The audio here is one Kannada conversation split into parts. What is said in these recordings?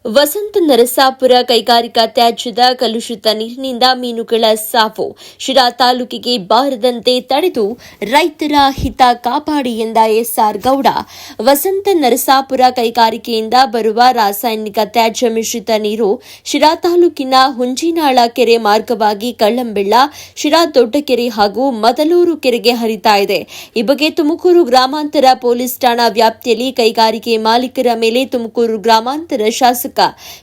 ವಸಂತ ನರಸಾಪುರ ಕೈಗಾರಿಕಾ ತ್ಯಾಜ್ಯದ ಕಲುಷಿತ ನೀರಿನಿಂದ ಮೀನುಗಳ ಸಾವು. ಶಿರಾ ತಾಲೂಕಿಗೆ ಬಾರದಂತೆ ತಡೆದು ರೈತರ ಹಿತ ಕಾಪಾಡಿ ಎಂದ ಎಸ್ಆರ್ ಗೌಡ. ವಸಂತ ನರಸಾಪುರ ಕೈಗಾರಿಕೆಯಿಂದ ಬರುವ ರಾಸಾಯನಿಕ ತ್ಯಾಜ್ಯ ಮಿಶ್ರಿತ ನೀರು ಶಿರಾ ತಾಲೂಕಿನ ಹುಂಜಿನಾಳ ಕೆರೆ ಮಾರ್ಗವಾಗಿ ಕಳ್ಳಂಬೆಳ್ಳ, ಶಿರಾ ದೊಡ್ಡಕೆರೆ ಹಾಗೂ ಮದಲೂರು ಕೆರೆಗೆ ಹರಿತಾ ಇದೆ. ಈ ಬಗ್ಗೆ ತುಮಕೂರು ಗ್ರಾಮಾಂತರ ಪೊಲೀಸ್ ಠಾಣಾ ವ್ಯಾಪ್ತಿಯಲ್ಲಿ ಕೈಗಾರಿಕೆ ಮಾಲೀಕರ ಮೇಲೆ ತುಮಕೂರು ಗ್ರಾಮಾಂತರ ಶಾಸಕ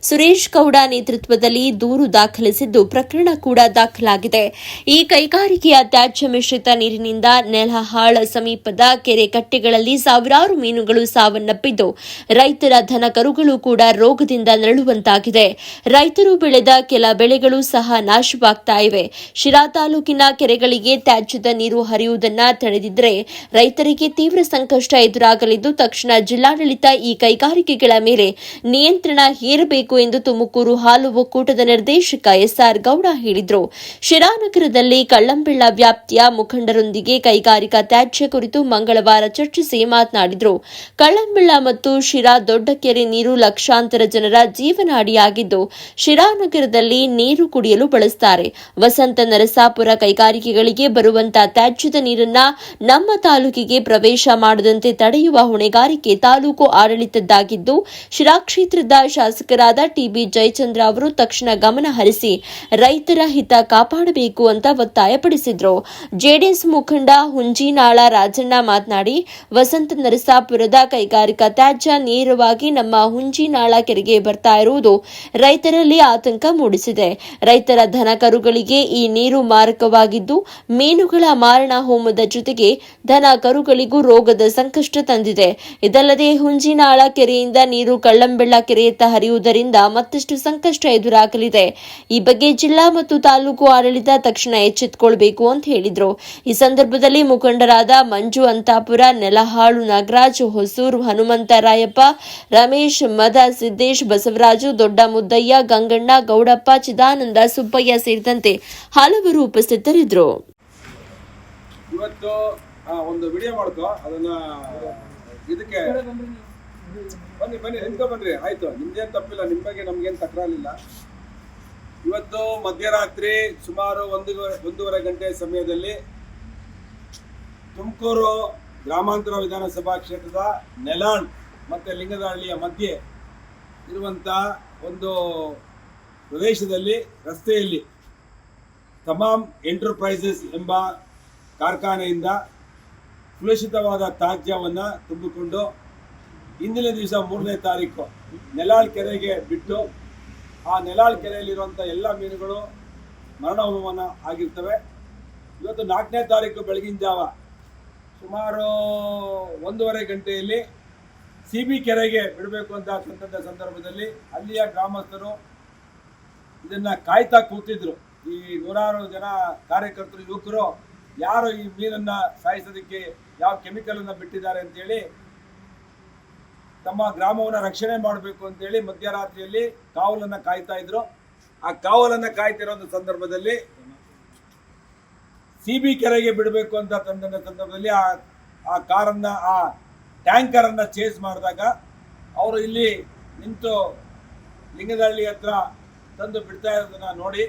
ಸುರೇಶ್ ಗೌಡ ನೇತೃತ್ವದಲ್ಲಿ ದೂರು ದಾಖಲಿಸಿದ್ದು ಪ್ರಕರಣ ಕೂಡ ದಾಖಲಾಗಿದೆ. ಈ ಕೈಗಾರಿಕೆಯ ತ್ಯಾಜ್ಯ ಮಿಶ್ರಿತ ನೀರಿನಿಂದ ನೆಲಹಾಳ ಸಮೀಪದ ಕೆರೆ ಕಟ್ಟೆಗಳಲ್ಲಿ ಸಾವಿರಾರು ಮೀನುಗಳು ಸಾವನ್ನಪ್ಪಿದ್ದು ರೈತರ ದನ ಕರುಗಳು ಕೂಡ ರೋಗದಿಂದ ನರಳುವಂತಾಗಿದೆ. ರೈತರು ಬೆಳೆದ ಕೆಲ ಬೆಳೆಗಳು ಸಹ ನಾಶವಾಗ್ತಾ ಇವೆ. ಶಿರಾ ತಾಲೂಕಿನ ಕೆರೆಗಳಿಗೆ ತ್ಯಾಜ್ಯದ ನೀರು ಹರಿಯುವುದನ್ನು ತಡೆದಿದ್ದರೆ ರೈತರಿಗೆ ತೀವ್ರ ಸಂಕಷ್ಟ ಎದುರಾಗಲಿದ್ದು ತಕ್ಷಣ ಜಿಲ್ಲಾಡಳಿತ ಈ ಕೈಗಾರಿಕೆಗಳ ಮೇಲೆ ನಿಯಂತ್ರಣ ಹೇರಬೇಕು ಎಂದು ತುಮಕೂರು ಹಾಲು ಒಕ್ಕೂಟದ ನಿರ್ದೇಶಕ ಎಸ್ಆರ್ ಗೌಡ ಹೇಳಿದರು. ಶಿರಾ ನಗರದಲ್ಲಿ ಕಳ್ಳಂಬೆಳ್ಳ ವ್ಯಾಪ್ತಿಯ ಮುಖಂಡರೊಂದಿಗೆ ಕೈಗಾರಿಕಾ ತ್ಯಾಜ್ಯ ಕುರಿತು ಮಂಗಳವಾರ ಚರ್ಚಿಸಿ ಮಾತನಾಡಿದರು. ಕಳ್ಳಂಬೆಳ್ಳ ಮತ್ತು ಶಿರಾ ದೊಡ್ಡಕೆರೆ ನೀರು ಲಕ್ಷಾಂತರ ಜನರ ಜೀವನಾಡಿಯಾಗಿದ್ದು ಶಿರಾ ನಗರದಲ್ಲಿ ನೀರು ಕುಡಿಯಲು ಬಳಸುತ್ತಾರೆ. ವಸಂತ ನರಸಾಪುರ ಕೈಗಾರಿಕೆಗಳಿಗೆ ಬರುವಂತಹ ತ್ಯಾಜ್ಯದ ನೀರನ್ನ ನಮ್ಮ ತಾಲೂಕಿಗೆ ಪ್ರವೇಶ ಮಾಡದಂತೆ ತಡೆಯುವ ಹೊಣೆಗಾರಿಕೆ ತಾಲೂಕು ಆಡಳಿತದ್ದಾಗಿದ್ದು ಶಿರಾ ಕ್ಷೇತ್ರದ ಶಾಸಕರಾದ ಟಿಬಿ ಜಯಚಂದ್ರ ಅವರು ತಕ್ಷಣ ಗಮನ ಹರಿಸಿ ರೈತರ ಹಿತ ಕಾಪಾಡಬೇಕು ಅಂತ ಒತ್ತಾಯಪಡಿಸಿದರು. ಜೆಡಿಎಸ್ ಮುಖಂಡ ಹುಂಜಿನಾಳ ರಾಜಣ್ಣ ಮಾತನಾಡಿ, ವಸಂತ ನರಸಾಪುರದ ಕೈಗಾರಿಕಾ ತ್ಯಾಜ್ಯ ನೇರವಾಗಿ ನಮ್ಮ ಹುಂಜಿನಾಳ ಕೆರೆಗೆ ಬರ್ತಾ ಇರುವುದು ರೈತರಲ್ಲಿ ಆತಂಕ ಮೂಡಿಸಿದೆ. ರೈತರ ದನ ಕರುಗಳಿಗೆ ಈ ನೀರು ಮಾರಕವಾಗಿದ್ದು ಮೀನುಗಳ ಮಾರಣ ಹೋಮದ ಜೊತೆಗೆ ದನ ಕರುಗಳಿಗೂ ರೋಗದ ಸಂಕಷ್ಟ ತಂದಿದೆ. ಇದಲ್ಲದೆ ಹುಂಜಿನಾಳ ಕೆರೆಯಿಂದ ನೀರು ಕಳ್ಳಂಬೆಳ್ಳ ಕೆರೆಯತ್ತ ಹರಿಯುವುದರಿಂದ ಮತ್ತಷ್ಟು ಸಂಕಷ್ಟ ಎದುರಾಗಲಿದೆ. ಈ ಬಗ್ಗೆ ಜಿಲ್ಲಾ ಮತ್ತು ತಾಲೂಕು ಆಡಳಿತ ತಕ್ಷಣ ಎಚ್ಚೆತ್ತುಕೊಳ್ಳಬೇಕು ಅಂತ ಹೇಳಿದರು. ಈ ಸಂದರ್ಭದಲ್ಲಿ ಮುಖಂಡರಾದ ಮಂಜು ಅಂತಾಪುರ, ನೆಲಹಾಳು ನಾಗರಾಜ್, ಹೊಸೂರು ಹನುಮಂತರಾಯಪ್ಪ, ರಮೇಶ್, ಮದ, ಸಿದ್ದೇಶ್, ಬಸವರಾಜು, ದೊಡ್ಡ ಮುದ್ದಯ್ಯ, ಗಂಗಣ್ಣ, ಗೌಡಪ್ಪ, ಚಿದಾನಂದ, ಸುಬ್ಬಯ್ಯ ಸೇರಿದಂತೆ ಹಲವರು ಉಪಸ್ಥಿತರಿದ್ದರು. ಇವತ್ತು ಒಂದು ವಿಡಿಯೋ ಮಾಡ್ಕೋ, ಅದನ್ನ ಇದಕ್ಕೆ ಬನ್ನಿ ನಿಂತ್ಕೊಂಡ್ಬನ್ರಿ. ಆಯ್ತು, ನಿಮ್ದೇನು ತಪ್ಪಿಲ್ಲ, ನಿಮ್ಮ ಬಗ್ಗೆ ನಮ್ಗೇನು ತಕರಾರಿಲ್ಲ. ಇವತ್ತು ಮಧ್ಯರಾತ್ರಿ ಸುಮಾರು ಒಂದೂವರೆ ಗಂಟೆ ಸಮಯದಲ್ಲಿ ತುಮಕೂರು ಗ್ರಾಮಾಂತರ ವಿಧಾನಸಭಾ ಕ್ಷೇತ್ರದ ನೆಲಾಳ್ ಮತ್ತು ಲಿಂಗದಹಳ್ಳಿಯ ಮಧ್ಯೆ ಇರುವಂಥ ಒಂದು ಪ್ರದೇಶದಲ್ಲಿ ರಸ್ತೆಯಲ್ಲಿ ತಮಾಮ್ ಎಂಟರ್ಪ್ರೈಸಸ್ ಎಂಬ ಕಾರ್ಖಾನೆಯಿಂದ ಕಲುಷಿತವಾದ ತ್ಯಾಜ್ಯವನ್ನು ತುಂಬಿಕೊಂಡು ಇಂದಿನ ದಿವಸ 3ನೇ ತಾರೀಕು ನೆಲಾಳ್ ಕೆರೆಗೆ ಬಿಟ್ಟು ಆ ನೆಲಾಳ್ ಕೆರೆಯಲ್ಲಿರುವಂಥ ಎಲ್ಲ ಮೀನುಗಳು ಮರಣಹೋಮವನ್ನು ಆಗಿರ್ತವೆ. ಇವತ್ತು 4ನೇ ತಾರೀಕು ಬೆಳಗಿನ ಜಾವ ಸುಮಾರು 1:30 ಗಂಟೆಯಲ್ಲಿ CB ಕೆರೆಗೆ ಬಿಡಬೇಕು ಅಂತ ಸಂದರ್ಭದಲ್ಲಿ ಅಲ್ಲಿಯ ಗ್ರಾಮಸ್ಥರು ಇದನ್ನು ಕಾಯ್ತಾ ಕೂತಿದ್ರು. ಈ ನೂರಾರು ಜನ ಕಾರ್ಯಕರ್ತರು, ಯುವಕರು ಯಾರು ಈ ಮೀನನ್ನು ಸಾಯಿಸೋದಕ್ಕೆ ಯಾವ ಕೆಮಿಕಲನ್ನು ಬಿಟ್ಟಿದ್ದಾರೆ ಅಂತೇಳಿ ತಮ್ಮ ಗ್ರಾಮವನ್ನು ರಕ್ಷಣೆ ಮಾಡಬೇಕು ಅಂತೇಳಿ ಮಧ್ಯರಾತ್ರಿಯಲ್ಲಿ ಕಾವಲನ್ನು ಕಾಯ್ತಾ ಇದ್ರು. ಆ ಕಾವಲನ್ನು ಕಾಯ್ತಿರೋ ಸಂದರ್ಭದಲ್ಲಿ CB ಕೆರೆಗೆ ಬಿಡಬೇಕು ಅಂತ ಸಂದರ್ಭದಲ್ಲಿ ಆ ಕಾರನ್ನು, ಆ ಟ್ಯಾಂಕರನ್ನು ಚೇಸ್ ಮಾಡಿದಾಗ ಅವರು ಇಲ್ಲಿ ನಿಂತು ಲಿಂಗದಹಳ್ಳಿ ಹತ್ರ ತಂದು ಬಿಡ್ತಾ ಇರೋದನ್ನು ನೋಡಿ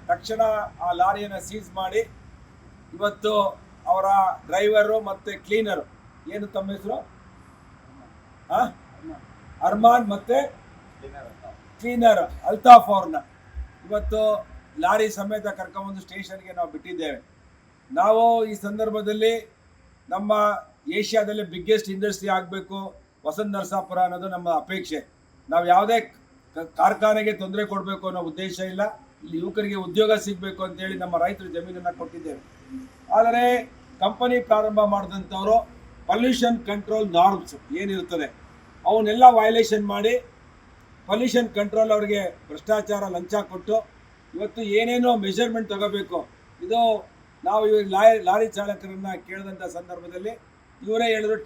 ತಕ್ಷಣ ಆ ಲಾರಿಯನ್ನು ಸೀಸ್ ಮಾಡಿ ಇವತ್ತು ಅವರ ಡ್ರೈವರು ಮತ್ತು ಕ್ಲೀನರು, ಏನು ತಮ್ಮ ಹೆಸರು, ಅರ್ಮಾನ್ ಮತ್ತು ಕ್ಲೀನರ್ ಅಲ್ತಾಫ್ ಅವ್ರನ್ನ ಇವತ್ತು ಲಾರಿ ಸಮೇತ ಕರ್ಕೊಂಬಂದು ಸ್ಟೇಷನ್ಗೆ ನಾವು ಬಿಟ್ಟಿದ್ದೇವೆ. ನಾವು ಈ ಸಂದರ್ಭದಲ್ಲಿ ನಮ್ಮ ಏಷ್ಯಾದಲ್ಲಿ ಬಿಗ್ಗೆಸ್ಟ್ ಇಂಡಸ್ಟ್ರಿ ಆಗಬೇಕು ವಸಂತ ನರಸಾಪುರ ಅನ್ನೋದು ನಮ್ಮ ಅಪೇಕ್ಷೆ. ನಾವು ಯಾವುದೇ ಕಾರ್ಖಾನೆಗೆ ತೊಂದರೆ ಕೊಡಬೇಕು ಅನ್ನೋ ಉದ್ದೇಶ ಇಲ್ಲ. ಇಲ್ಲಿ ಯುವಕರಿಗೆ ಉದ್ಯೋಗ ಸಿಗಬೇಕು ಅಂತೇಳಿ ನಮ್ಮ ರೈತರು ಜಮೀನನ್ನು ಕೊಟ್ಟಿದ್ದೇವೆ. ಆದರೆ ಕಂಪನಿ ಪ್ರಾರಂಭ ಮಾಡಿದಂಥವರು ಪೊಲ್ಯೂಷನ್ ಕಂಟ್ರೋಲ್ ನಾರ್ಮ್ಸ್ ಏನಿರ್ತದೆ ಅವನ್ನೆಲ್ಲ ವೈಲೇಷನ್ ಮಾಡಿ ಪೊಲ್ಯೂಷನ್ ಕಂಟ್ರೋಲ್ ಅವರಿಗೆ ಭ್ರಷ್ಟಾಚಾರ, ಲಂಚ ಕೊಟ್ಟು ಇವತ್ತು ಏನೇನೋ ಮೆಷರ್ಮೆಂಟ್ ತಗೋಬೇಕು. ಇದು ನಾವು ಲಾರಿ ಚಾಲಕರನ್ನು ಕೇಳಿದಂಥ ಸಂದರ್ಭದಲ್ಲಿ ಇವರೇ ಹೇಳಿದ್ರು,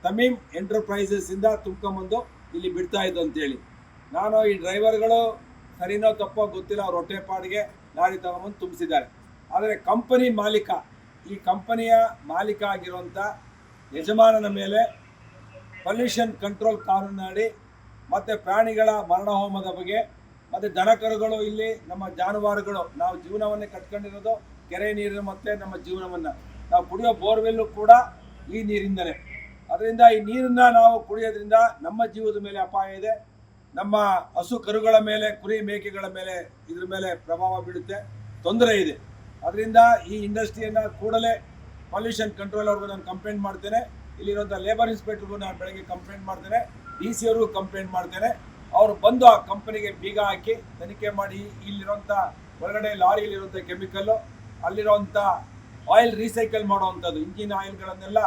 ತಮೀಮ್ ಎಂಟರ್ಪ್ರೈಸಸ್ಸಿಂದ ತುಂಬ್ಕೊಂಬಂದು ಇಲ್ಲಿ ಬಿಡ್ತಾ ಇದ್ದು ಅಂತೇಳಿ. ನಾನು ಈ ಡ್ರೈವರ್ಗಳು ಸರಿನೋ ತಪ್ಪೋ ಗೊತ್ತಿಲ್ಲ, ಅವ್ರ ಹೊಟ್ಟೆಪಾಡಿಗೆ ಲಾರಿ ತಗೊಂಬಂದು ತುಂಬಿಸಿದ್ದಾರೆ. ಆದರೆ ಕಂಪನಿ ಮಾಲೀಕ, ಈ ಕಂಪನಿಯ ಮಾಲೀಕ ಆಗಿರುವಂಥ ಯಜಮಾನನ ಮೇಲೆ ಪೊಲ್ಯೂಷನ್ ಕಂಟ್ರೋಲ್ ಕಾನೂನಡಿ ಮತ್ತು ಪ್ರಾಣಿಗಳ ಮರಣ ಹೋಮದ ಬಗ್ಗೆ, ಮತ್ತು ದನಕರುಗಳು ಇಲ್ಲಿ ನಮ್ಮ ಜಾನುವಾರುಗಳು, ನಾವು ಜೀವನವನ್ನೇ ಕಟ್ಕೊಂಡಿರೋದು ಕೆರೆ ನೀರು ಮತ್ತು ನಮ್ಮ ಜೀವನವನ್ನು. ನಾವು ಕುಡಿಯೋ ಬೋರ್ವೆಲ್ಲು ಕೂಡ ಈ ನೀರಿಂದಲೇ. ಅದರಿಂದ ಈ ನೀರನ್ನು ನಾವು ಕುಡಿಯೋದ್ರಿಂದ ನಮ್ಮ ಜೀವದ ಮೇಲೆ ಅಪಾಯ ಇದೆ, ನಮ್ಮ ಹಸು ಕರುಗಳ ಮೇಲೆ, ಕುರಿ ಮೇಕೆಗಳ ಮೇಲೆ ಇದ್ರ ಮೇಲೆ ಪ್ರಭಾವ ಬೀಳುತ್ತೆ, ತೊಂದರೆ ಇದೆ. ಅದರಿಂದ ಈ ಇಂಡಸ್ಟ್ರಿಯನ್ನು ಕೂಡಲೇ ಪೊಲ್ಯೂಷನ್ ಕಂಟ್ರೋಲ್ ಅವ್ರಿಗೂ ನಾನು ಕಂಪ್ಲೇಂಟ್ ಮಾಡ್ತೇನೆ, ಇಲ್ಲಿರುವಂಥ ಲೇಬರ್ ಇನ್ಸ್ಪೆಕ್ಟರ್ಗೂ ನಾನು ಬೆಳಗ್ಗೆ ಕಂಪ್ಲೇಂಟ್ ಮಾಡ್ತೇನೆ, DC ಅವ್ರಿಗೂ ಕಂಪ್ಲೇಂಟ್ ಮಾಡ್ತೇನೆ. ಅವರು ಬಂದು ಆ ಕಂಪನಿಗೆ ಬೀಗ ಹಾಕಿ ತನಿಖೆ ಮಾಡಿ ಇಲ್ಲಿರುವಂಥ ಹೊರಗಡೆ ಲಾರಿಯಲ್ಲಿರುವಂಥ ಕೆಮಿಕಲ್ಲು, ಅಲ್ಲಿರುವಂಥ ಆಯಿಲ್ ರೀಸೈಕಲ್ ಮಾಡುವಂಥದ್ದು, ಇಂಜಿನ್ ಆಯಿಲ್ಗಳನ್ನೆಲ್ಲ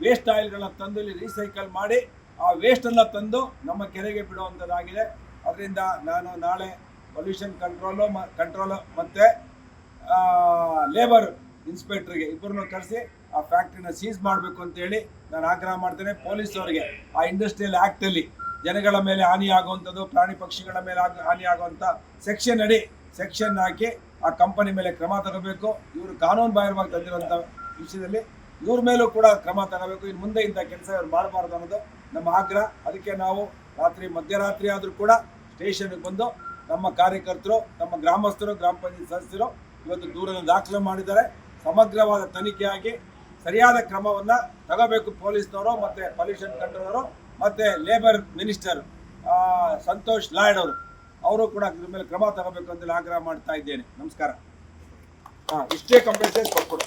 ವೇಸ್ಟ್ ಆಯಿಲ್ಗಳನ್ನ ತಂದು ಇಲ್ಲಿ ರೀಸೈಕಲ್ ಮಾಡಿ ಆ ವೇಸ್ಟನ್ನು ತಂದು ನಮ್ಮ ಕೆರೆಗೆ ಬಿಡುವಂಥದ್ದಾಗಿದೆ. ಅದರಿಂದ ನಾನು ನಾಳೆ ಪೊಲ್ಯೂಷನ್ ಕಂಟ್ರೋಲ್ ಮತ್ತು ಲೇಬರ್ ಇನ್ಸ್ಪೆಕ್ಟ್ರಿಗೆ ಇಬ್ಬರನ್ನು ಕರೆಸಿ ಆ ಫ್ಯಾಕ್ಟ್ರಿನ ಸೀಸ್ ಮಾಡಬೇಕು ಅಂತೇಳಿ ನಾನು ಆಗ್ರಹ ಮಾಡ್ತೇನೆ. ಪೊಲೀಸವರಿಗೆ ಆ ಇಂಡಸ್ಟ್ರಿಯಲ್ ಆ್ಯಕ್ಟಲ್ಲಿ ಜನಗಳ ಮೇಲೆ ಹಾನಿ ಆಗುವಂಥದ್ದು, ಪ್ರಾಣಿ ಪಕ್ಷಿಗಳ ಮೇಲೆ ಹಾನಿ ಆಗುವಂಥ ಸೆಕ್ಷನ್ ಹಾಕಿ ಆ ಕಂಪನಿ ಮೇಲೆ ಕ್ರಮ ತಗೋಬೇಕು. ಇವರು ಕಾನೂನು ಬಾಹಿರವಾಗಿ ತಂದಿರುವಂಥ ವಿಷಯದಲ್ಲಿ ಇವ್ರ ಮೇಲೂ ಕೂಡ ಕ್ರಮ ತಗೋಬೇಕು. ಇನ್ನು ಮುಂದೆ ಇಂಥ ಕೆಲಸ ಇವ್ರು ಮಾಡಬಾರ್ದು ಅನ್ನೋದು ನಮ್ಮ ಆಗ್ರಹ. ಅದಕ್ಕೆ ನಾವು ಮಧ್ಯರಾತ್ರಿ ಆದರೂ ಕೂಡ ಸ್ಟೇಷನ್ಗೆ ಬಂದು ನಮ್ಮ ಕಾರ್ಯಕರ್ತರು, ನಮ್ಮ ಗ್ರಾಮಸ್ಥರು, ಗ್ರಾಮ ಪಂಚಾಯತ್ ಸದಸ್ಯರು ಇವತ್ತು ದೂರನ್ನು ದಾಖಲೆ ಮಾಡಿದ್ದಾರೆ. ಸಮಗ್ರವಾದ ತನಿಖೆಯಾಗಿ ಸರಿಯಾದ ಕ್ರಮವನ್ನು ತಗೋಬೇಕು ಪೊಲೀಸ್ನವರು ಮತ್ತು ಪೊಲ್ಯೂಷನ್ ಕಂಟ್ರೋಲರು ಮತ್ತು ಲೇಬರ್ ಮಿನಿಸ್ಟರ್ ಸಂತೋಷ್ ಲಾಯ್ಡ್ ಅವರು ಕೂಡ ಇದ್ರ ಮೇಲೆ ಕ್ರಮ ತಗೋಬೇಕು ಅಂತೇಳಿ ಆಗ್ರಹ ಮಾಡ್ತಾ ಇದ್ದೇನೆ. ನಮಸ್ಕಾರ. ಇಷ್ಟೇ ಕಂಪ್ಲೇಂಟ್ ಕೊಟ್ಕೊಡು.